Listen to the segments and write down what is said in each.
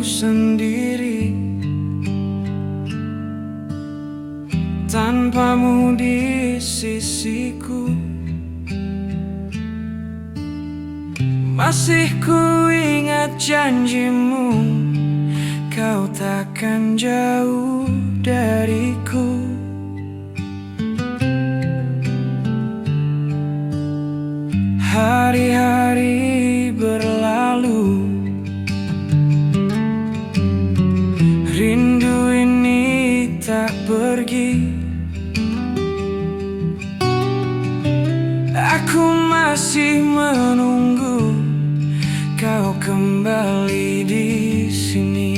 diriku sendiri. Tanpamu di sisiku, masih ku ingat janjimu, kau takkan jauh dariku. Hari-hari berlalu, rindu ini tak pergi. Aku masih menunggu kau kembali di sini.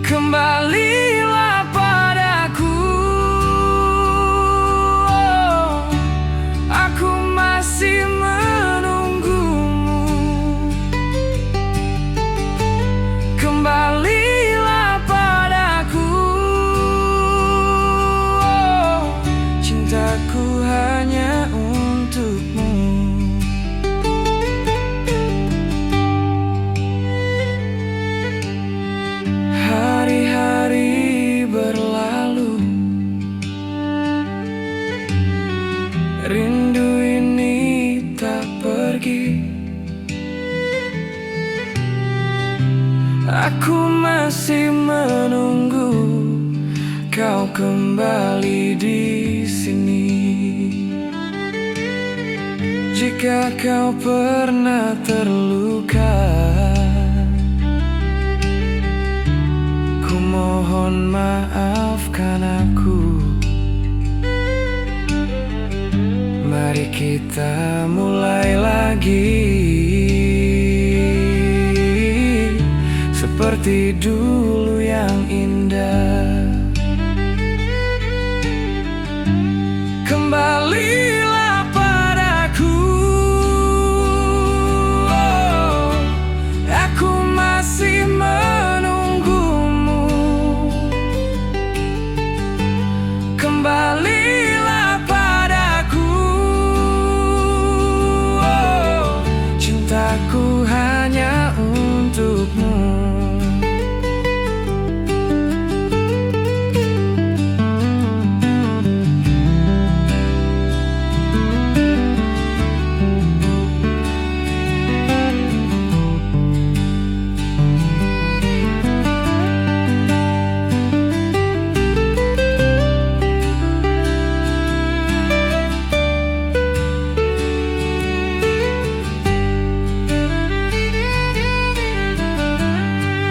Kembalilah padaku, oh, aku masih menunggumu. Kembalilah padaku, oh, cintaku hanya untukmu. Hari-hari berlalu, rindu ini tak pergi. Aku masih menunggu kau kembali di sini. Jika kau pernah terluka, ku mohon maafkan aku. Mari kita mulai lagi seperti dulu yang indah. Kembalilah padaku, oh, aku masih menunggumu. Kembalilah padaku, oh, cintaku hanya untukmu.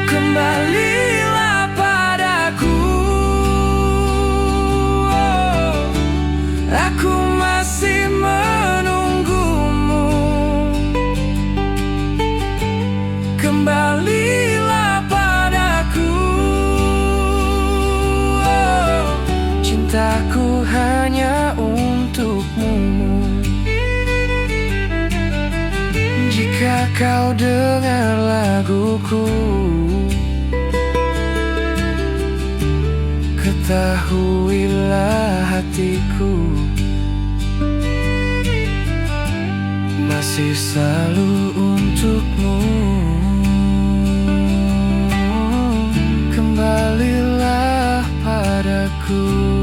Kembalilah padaku, oh, aku masih menunggumu. Kembalilah padaku, oh, cintaku hanya untukmu. Jika kau dengar laguku, ketahuilah hatiku masih selalu untukmu. Kembalilah padaku.